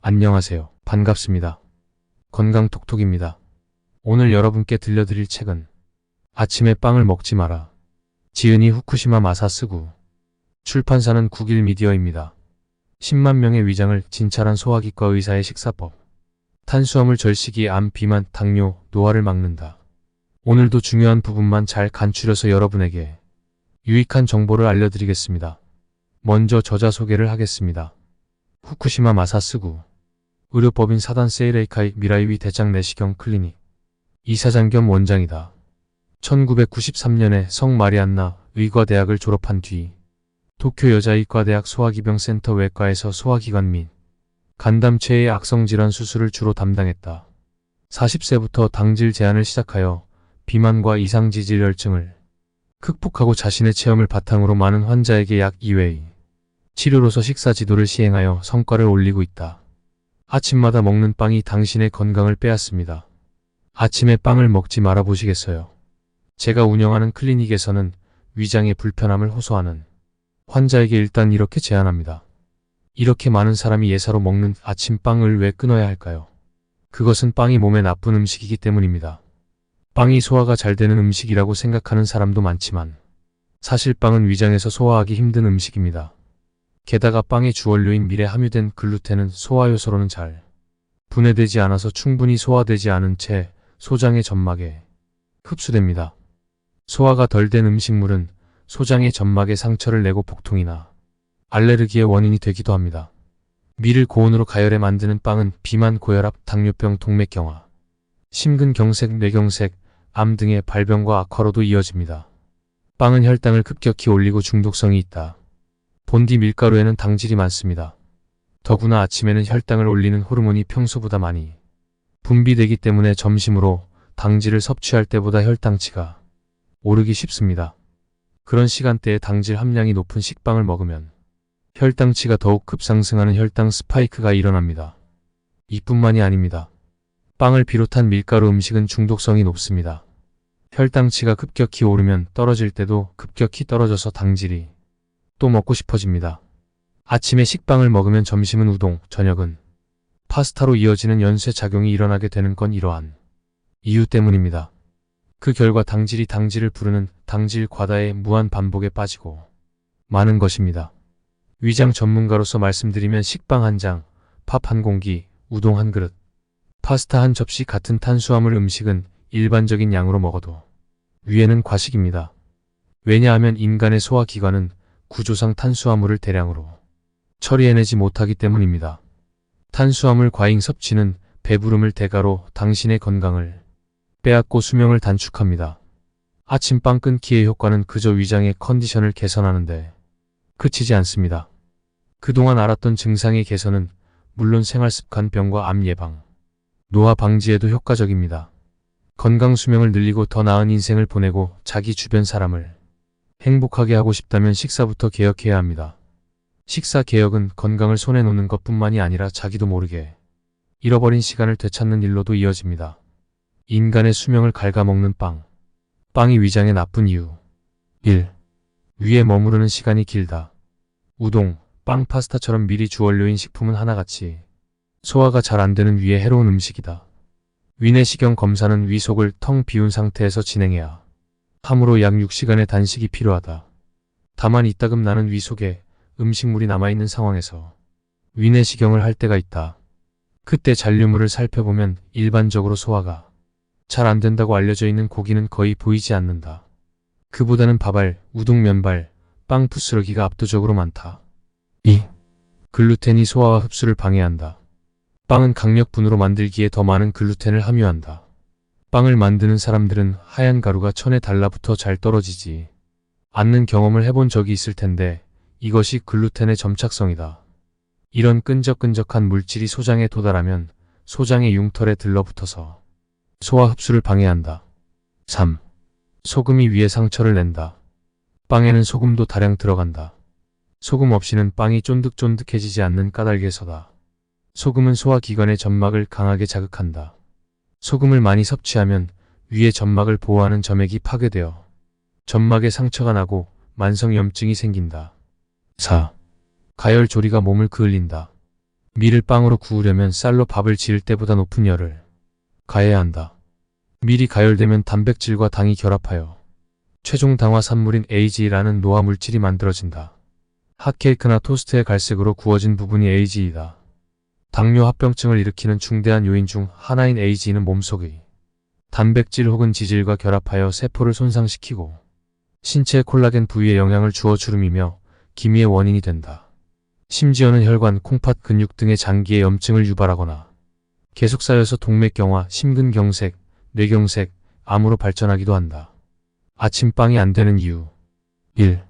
안녕하세요. 반갑습니다. 건강톡톡입니다. 오늘 여러분께 들려드릴 책은 아침에 빵을 먹지 마라. 지은이 후쿠시마 마사스구. 출판사는 국일미디어입니다. 10만 명의 위장을 진찰한 소화기과 의사의 식사법. 탄수화물 절식이 암, 비만, 당뇨, 노화를 막는다. 오늘도 중요한 부분만 잘 간추려서 여러분에게 유익한 정보를 알려드리겠습니다. 먼저 저자 소개를 하겠습니다. 후쿠시마 마사스구. 의료법인 사단 세이레이카이 미라이위 대장 내시경 클리닉 이사장 겸 원장이다. 1993년에 성마리안나 의과대학을 졸업한 뒤 도쿄 여자의과대학 소화기병센터 외과에서 소화기관 및 간담체의 악성질환 수술을 주로 담당했다. 40세부터 당질 제한을 시작하여 비만과 이상지질혈증을 극복하고 자신의 체험을 바탕으로 많은 환자에게 약 2회의 치료로서 식사 지도를 시행하여 성과를 올리고 있다. 아침마다 먹는 빵이 당신의 건강을 빼앗습니다. 아침에 빵을 먹지 말아 보시겠어요? 제가 운영하는 클리닉에서는 위장의 불편함을 호소하는 환자에게 일단 이렇게 제안합니다. 이렇게 많은 사람이 예사로 먹는 아침빵을 왜 끊어야 할까요? 그것은 빵이 몸에 나쁜 음식이기 때문입니다. 빵이 소화가 잘 되는 음식이라고 생각하는 사람도 많지만 사실 빵은 위장에서 소화하기 힘든 음식입니다. 게다가 빵의 주원료인 밀에 함유된 글루텐은 소화효소로는 잘 분해되지 않아서 충분히 소화되지 않은 채 소장의 점막에 흡수됩니다. 소화가 덜 된 음식물은 소장의 점막에 상처를 내고 복통이나 알레르기의 원인이 되기도 합니다. 밀을 고온으로 가열해 만드는 빵은 비만, 고혈압, 당뇨병, 동맥경화, 심근경색, 뇌경색, 암 등의 발병과 악화로도 이어집니다. 빵은 혈당을 급격히 올리고 중독성이 있다. 본디 밀가루에는 당질이 많습니다. 더구나 아침에는 혈당을 올리는 호르몬이 평소보다 많이 분비되기 때문에 점심으로 당질을 섭취할 때보다 혈당치가 오르기 쉽습니다. 그런 시간대에 당질 함량이 높은 식빵을 먹으면 혈당치가 더욱 급상승하는 혈당 스파이크가 일어납니다. 이뿐만이 아닙니다. 빵을 비롯한 밀가루 음식은 중독성이 높습니다. 혈당치가 급격히 오르면 떨어질 때도 급격히 떨어져서 당질이 또 먹고 싶어집니다. 아침에 식빵을 먹으면 점심은 우동, 저녁은 파스타로 이어지는 연쇄작용이 일어나게 되는 건 이러한 이유 때문입니다. 그 결과 당질을 부르는 당질 과다의 무한 반복에 빠지고 마는 것입니다. 위장 전문가로서 말씀드리면 식빵 한 장, 밥 한 공기, 우동 한 그릇, 파스타 한 접시 같은 탄수화물 음식은 일반적인 양으로 먹어도 위에는 과식입니다. 왜냐하면 인간의 소화기관은 구조상 탄수화물을 대량으로 처리해내지 못하기 때문입니다. 탄수화물 과잉 섭취는 배부름을 대가로 당신의 건강을 빼앗고 수명을 단축합니다. 아침빵 끊기의 효과는 그저 위장의 컨디션을 개선하는데 그치지 않습니다. 그동안 알았던 증상의 개선은 물론 생활습관병과 암 예방, 노화 방지에도 효과적입니다. 건강 수명을 늘리고 더 나은 인생을 보내고 자기 주변 사람을 행복하게 하고 싶다면 식사부터 개혁해야 합니다. 식사 개혁은 건강을 손에 놓는 것뿐만이 아니라 자기도 모르게 잃어버린 시간을 되찾는 일로도 이어집니다. 인간의 수명을 갉아먹는 빵. 빵이 위장에 나쁜 이유. 1. 위에 머무르는 시간이 길다. 우동, 빵, 파스타처럼 밀이 주원료인 식품은 하나같이 소화가 잘 안되는 위에 해로운 음식이다. 위내시경 검사는 위 속을 텅 비운 상태에서 진행해야 하므로 약 6시간의 단식이 필요하다. 다만 이따금 나는 위 속에 음식물이 남아있는 상황에서 위내시경을 할 때가 있다. 그때 잔류물을 살펴보면 일반적으로 소화가 잘 안된다고 알려져 있는 고기는 거의 보이지 않는다. 그보다는 밥알, 우동, 면발, 빵, 부스러기가 압도적으로 많다. 2. 글루텐이 소화와 흡수를 방해한다. 빵은 강력분으로 만들기에 더 많은 글루텐을 함유한다. 빵을 만드는 사람들은 하얀 가루가 천에 달라붙어 잘 떨어지지 않는 경험을 해본 적이 있을 텐데 이것이 글루텐의 점착성이다. 이런 끈적끈적한 물질이 소장에 도달하면 소장의 융털에 들러붙어서 소화 흡수를 방해한다. 3. 소금이 위에 상처를 낸다. 빵에는 소금도 다량 들어간다. 소금 없이는 빵이 쫀득쫀득해지지 않는 까닭에서다. 소금은 소화기관의 점막을 강하게 자극한다. 소금을 많이 섭취하면 위의 점막을 보호하는 점액이 파괴되어 점막에 상처가 나고 만성염증이 생긴다. 4. 가열조리가 몸을 그을린다. 밀을 빵으로 구우려면 쌀로 밥을 지을 때보다 높은 열을 가해야 한다. 밀이 가열되면 단백질과 당이 결합하여 최종 당화 산물인 AGE라는 노화 물질이 만들어진다. 핫케이크나 토스트의 갈색으로 구워진 부분이 AGE다. 당뇨 합병증을 일으키는 중대한 요인 중 하나인 AGE는 몸속의 단백질 혹은 지질과 결합하여 세포를 손상시키고 신체 콜라겐 부위에 영향을 주어 주름이며 기미의 원인이 된다. 심지어는 혈관, 콩팥, 근육 등의 장기에 염증을 유발하거나 계속 쌓여서 동맥경화, 심근경색, 뇌경색, 암으로 발전하기도 한다. 아침빵이 안 되는 이유 1.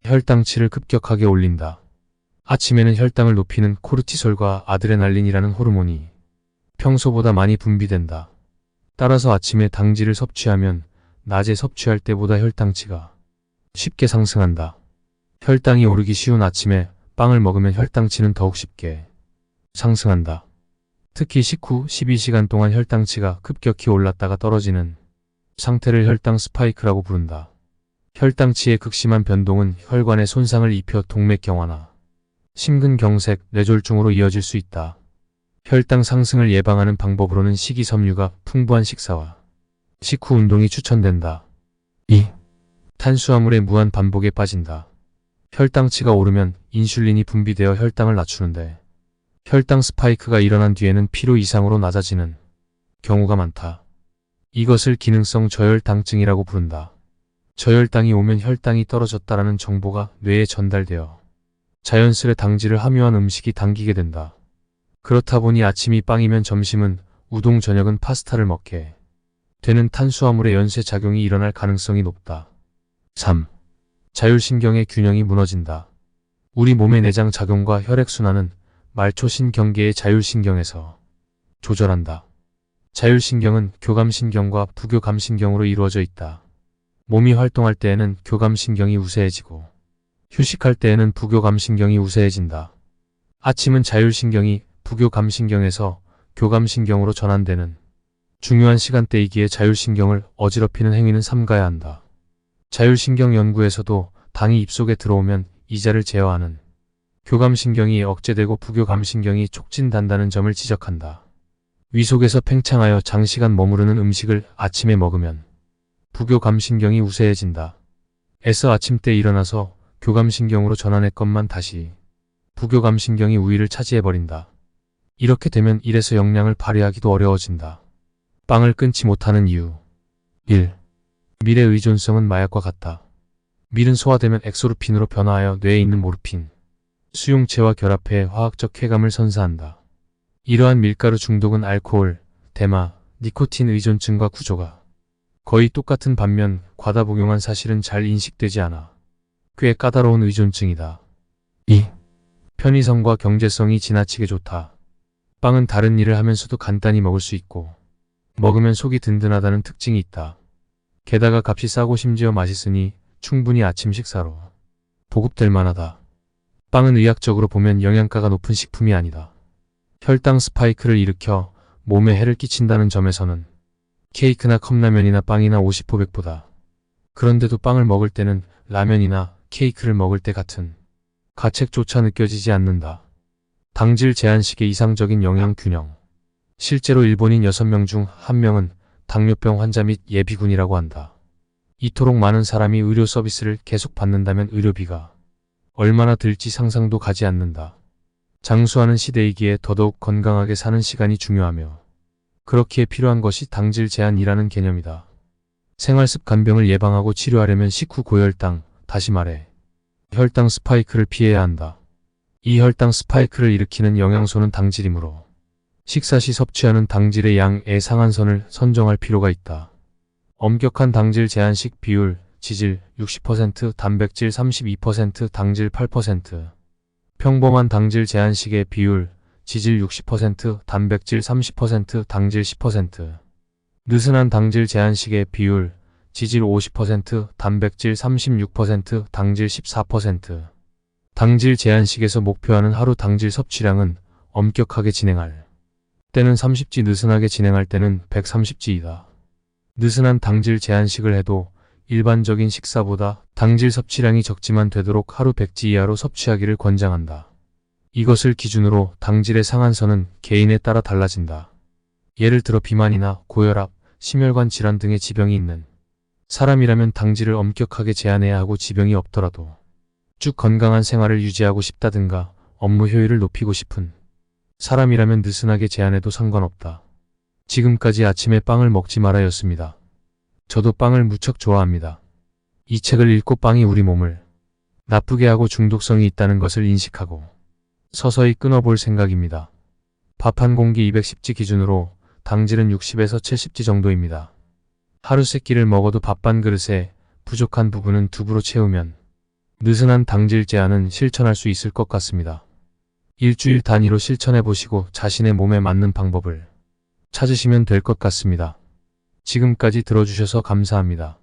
혈당치를 급격하게 올린다. 아침에는 혈당을 높이는 코르티솔과 아드레날린이라는 호르몬이 평소보다 많이 분비된다. 따라서 아침에 당질을 섭취하면 낮에 섭취할 때보다 혈당치가 쉽게 상승한다. 혈당이 오르기 쉬운 아침에 빵을 먹으면 혈당치는 더욱 쉽게 상승한다. 특히 식후 12시간 동안 혈당치가 급격히 올랐다가 떨어지는 상태를 혈당 스파이크라고 부른다. 혈당치의 극심한 변동은 혈관에 손상을 입혀 동맥경화나 심근경색, 뇌졸중으로 이어질 수 있다. 혈당 상승을 예방하는 방법으로는 식이섬유가 풍부한 식사와 식후 운동이 추천된다. 2. 탄수화물의 무한 반복에 빠진다. 혈당치가 오르면 인슐린이 분비되어 혈당을 낮추는데 혈당 스파이크가 일어난 뒤에는 필요 이상으로 낮아지는 경우가 많다. 이것을 기능성 저혈당증이라고 부른다. 저혈당이 오면 혈당이 떨어졌다라는 정보가 뇌에 전달되어 자연스레 당질을 함유한 음식이 당기게 된다. 그렇다 보니 아침이 빵이면 점심은 우동, 저녁은 파스타를 먹게 되는 탄수화물의 연쇄작용이 일어날 가능성이 높다. 3. 자율신경의 균형이 무너진다. 우리 몸의 내장 작용과 혈액순환은 말초신경계의 자율신경에서 조절한다. 자율신경은 교감신경과 부교감신경으로 이루어져 있다. 몸이 활동할 때에는 교감신경이 우세해지고 휴식할 때에는 부교감신경이 우세해진다. 아침은 자율신경이 부교감신경에서 교감신경으로 전환되는 중요한 시간대이기에 자율신경을 어지럽히는 행위는 삼가야 한다. 자율신경 연구에서도 당이 입속에 들어오면 이자를 제어하는 교감신경이 억제되고 부교감신경이 촉진된다는 점을 지적한다. 위 속에서 팽창하여 장시간 머무르는 음식을 아침에 먹으면 부교감신경이 우세해진다. 애써 아침때 일어나서 교감신경으로 전환했건만 다시 부교감신경이 우위를 차지해버린다. 이렇게 되면 일에서 역량을 발휘하기도 어려워진다. 빵을 끊지 못하는 이유 1. 밀의 의존성은 마약과 같다. 밀은 소화되면 엑소르핀으로 변화하여 뇌에 있는 모르핀, 수용체와 결합해 화학적 쾌감을 선사한다. 이러한 밀가루 중독은 알코올, 대마, 니코틴 의존증과 구조가 거의 똑같은 반면 과다 복용한 사실은 잘 인식되지 않아 꽤 까다로운 의존증이다. 2. 편의성과 경제성이 지나치게 좋다. 빵은 다른 일을 하면서도 간단히 먹을 수 있고 먹으면 속이 든든하다는 특징이 있다. 게다가 값이 싸고 심지어 맛있으니 충분히 아침 식사로 보급될 만하다. 빵은 의학적으로 보면 영양가가 높은 식품이 아니다. 혈당 스파이크를 일으켜 몸에 해를 끼친다는 점에서는 케이크나 컵라면이나 빵이나 50호 100보다. 그런데도 빵을 먹을 때는 라면이나 케이크를 먹을 때 같은 가책조차 느껴지지 않는다. 당질 제한식의 이상적인 영양 균형. 실제로 일본인 6명 중 1명은 당뇨병 환자 및 예비군이라고 한다. 이토록 많은 사람이 의료 서비스를 계속 받는다면 의료비가 얼마나 들지 상상도 가지 않는다. 장수하는 시대이기에 더더욱 건강하게 사는 시간이 중요하며 그렇기에 필요한 것이 당질 제한이라는 개념이다. 생활습관병을 예방하고 치료하려면 식후 고혈당, 다시 말해 혈당 스파이크를 피해야 한다. 이 혈당 스파이크를 일으키는 영양소는 당질이므로 식사 시 섭취하는 당질의 양의 상한선을 선정할 필요가 있다. 엄격한 당질 제한식 비율, 지질 60%, 단백질 32%, 당질 8%. 평범한 당질 제한식의 비율, 지질 60%, 단백질 30%, 당질 10%. 느슨한 당질 제한식의 비율, 지질 50%, 단백질 36%, 당질 14%. 당질 제한식에서 목표하는 하루 당질 섭취량은 엄격하게 진행할 때는 30지, 느슨하게 진행할 때는 130지이다. 느슨한 당질 제한식을 해도 일반적인 식사보다 당질 섭취량이 적지만 되도록 하루 100지 이하로 섭취하기를 권장한다. 이것을 기준으로 당질의 상한선은 개인에 따라 달라진다. 예를 들어 비만이나 고혈압, 심혈관 질환 등의 지병이 있는 사람이라면 당질을 엄격하게 제한해야 하고 지병이 없더라도 쭉 건강한 생활을 유지하고 싶다든가 업무 효율을 높이고 싶은 사람이라면 느슨하게 제한해도 상관없다. 지금까지 아침에 빵을 먹지 말아였습니다. 저도 빵을 무척 좋아합니다. 이 책을 읽고 빵이 우리 몸을 나쁘게 하고 중독성이 있다는 것을 인식하고 서서히 끊어볼 생각입니다. 밥 한 공기 210지 기준으로 당질은 60에서 70지 정도입니다. 하루 3끼를 먹어도 밥 반 그릇에 부족한 부분은 두부로 채우면 느슨한 당질 제한은 실천할 수 있을 것 같습니다. 일주일 단위로 실천해 보시고 자신의 몸에 맞는 방법을 찾으시면 될 것 같습니다. 지금까지 들어주셔서 감사합니다.